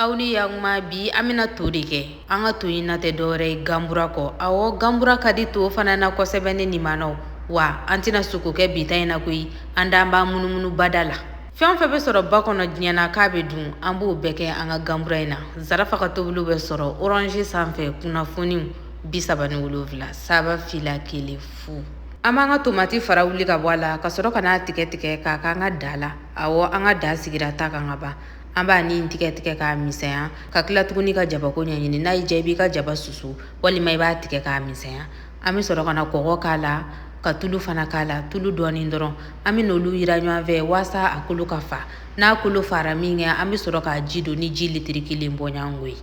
Auni yang ma bi amina turike anga tuina te dore gambura ko awo gambura kadi to fana na ko sebene ni mano wa antina suku ke bitaina kui anda ba munumunu badala fɛn fɛn bɛ sɔrɔ ba kɔnɔ diɲɛ na k'a bɛ dun an b'o bɛɛ kɛ an ka gambura in na zarafa ka tobiliw bɛ sɔrɔ orange sanfɛ kunnafoniw 37 saba fila kelen fu an b'an ka tomati fara wuli ka bɔ a la ka sɔrɔ ka n'a tigɛ tigɛ k'a k'an ka da la awɔ an ka da sigira ta kan ka ban an b'a ni tigɛ tigɛ k'a misɛnya ka tila tuguni ka jabako ɲɛɲini n'a y'i diya i b'i ka jaba susu walima i b'a tigɛ k'a misɛnya an bɛ sɔrɔ ka na kɔgɔ k'a la ka tulu fana k'a la tulu dɔɔni dɔrɔn an bɛ n'olu yira ɲɔgɔn fɛ waasa a kolo ka fa n'a kolo fara min kɛ an bɛ sɔrɔ ka ji don ni ji litiri 1 bɔɲɔgɔnko ye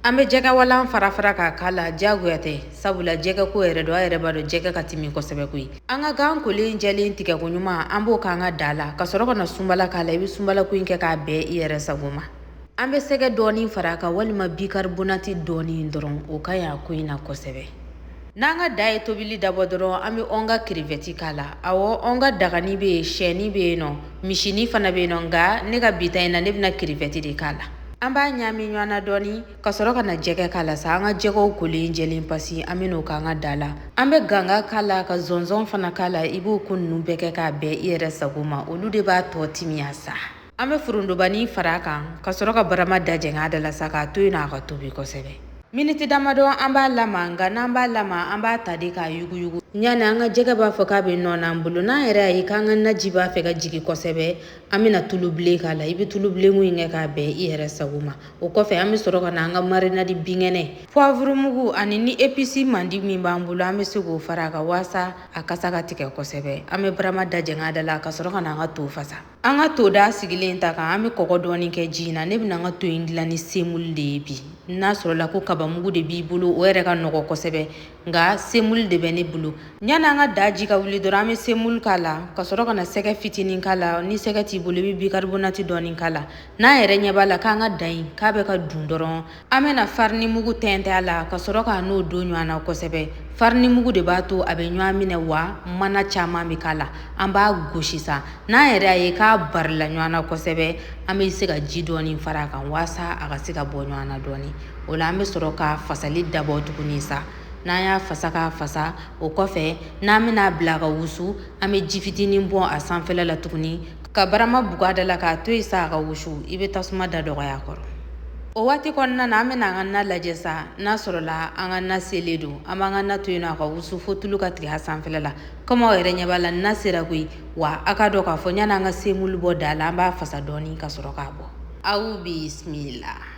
an bɛ jɛgɛ walan fara fara k'a la diyagoya tɛ sabula jɛgɛ ko yɛrɛ don a yɛrɛ b'a dɔn jɛgɛ ka timi kosɛbɛ koyi an ka gan kolen jɛlen tigɛ ko ɲuman an b'o k'an ka da la ka sɔrɔ ka na sunbala k'a la i bɛ sunbala ko in kɛ k'a bɛɛ i yɛrɛ sago ma an bɛ sɛgɛ dɔɔni fara a kan walima bikarbonati dɔɔni dɔrɔn o ka ɲi a ko in na kosɛbɛ n'an ka da ye tobili dabɔ dɔrɔn an bɛ an ka krevɛti k'a la awɔ an ka dagani bɛ yen siyɛni bɛ yen nɔ misini fana bɛ yen nɔ nka ne ka bita in na ne bɛna krevɛti de k'a la an b'a ɲami ɲɔgɔn na dɔɔni ka sɔrɔ ka na jɛgɛ k'a la sa an ka jɛgɛw kolen jɛlen pasi an bɛ n'o k'an ka da la an bɛ ganga k'a la ka zɔnzɔn fana k'a la i b'o ko ninnu bɛɛ kɛ k'a bɛɛ i yɛrɛ sago ma olu de b'a tɔ timiya sa an bɛ furundobani fara a kan ka sɔrɔ ka barama da jɛngɛ a da la sa k'a to yen nɔ a ka tobi kosɛbɛ miniti damadɔ an b'a lama nka n'an b'a lama an b'a ta de k'a yuguyugu ɲani an ka jɛgɛ b'a fɔ k'a bɛ nɔɔni an bolo n'an yɛrɛ y'a ye k'an ka naji b'a fɛ ka jigin kosɛbɛ an bɛna tulu bilen k'a la i bɛ tulu bilenmu in kɛ k'a bɛn i yɛrɛ sago ma o kɔfɛ an bɛ sɔrɔ ka na an ka marinadi binkɛnɛ poivre mugu ani ni episi mandi min b'an bolo an bɛ se k'o fara a kan waasa a kasa ka tigɛ kosɛbɛ an bɛ barama da jɛngɛ a da la ka sɔrɔ ka na an ka to fasa an ka to da sigilen ta kan an bɛ kɔgɔ dɔɔni kɛ ji in na ne bɛna an ka to in dilan ni semulu de ye bi n'a sɔrɔla ko kabamugu de b'i bolo o yɛrɛ ka nɔgɔ kosɛbɛ nka semulu de bɛ ne bolo yanni an ka da ji ka wuli dɔrɔn an bɛ semulu k'a la ka sɔrɔ ka na sɛgɛ fitinin k'a la ni sɛgɛ t'i bolo i bɛ bikarbonati dɔɔni k'a la n'an yɛrɛ ɲɛ b'a la k'an ka da in k'a bɛ ka dun dɔrɔn an bɛna farini mugu tɛntɛn a la ka sɔrɔ k'a n'o don ɲɔgɔn na kosɛbɛ farini mugu de b'a to a bɛ ɲɔgɔn minɛ wa mana caman bɛ k'a la an b'a gosi sa n'an yɛrɛ y'a ye k'a barila ɲɔgɔn na kosɛbɛ an bɛ se ka ji dɔɔni fara a kan waasa a ka se ka bɔ ɲɔgɔn na dɔɔni o la an bɛ sɔrɔ ka fasali dabɔ tuguni sa n'an y'a fasa k'a fasa o kɔfɛ n'an bɛna bila ka wusu an bɛ ji fitinin bɔn a sanfɛla la tuguni ka barama bugu a da la k'a to yen sa a ka wusu i bɛ tasuma da dɔgɔya a kɔrɔ o waati kɔnɔna na an bɛna an ka na lajɛ sa n'a sɔrɔla an ka na selen don an b'an ka na to yen nɔ a ka wusu fo tulu ka tigɛ a sanfɛla la komi aw yɛrɛ ɲɛ b'a la na sera koyi wa a ka dɔn k'a fɔ yanni an ka semulu bɔ da la an b'a fasa dɔɔni ka sɔrɔ k'a bɔ aw bisimila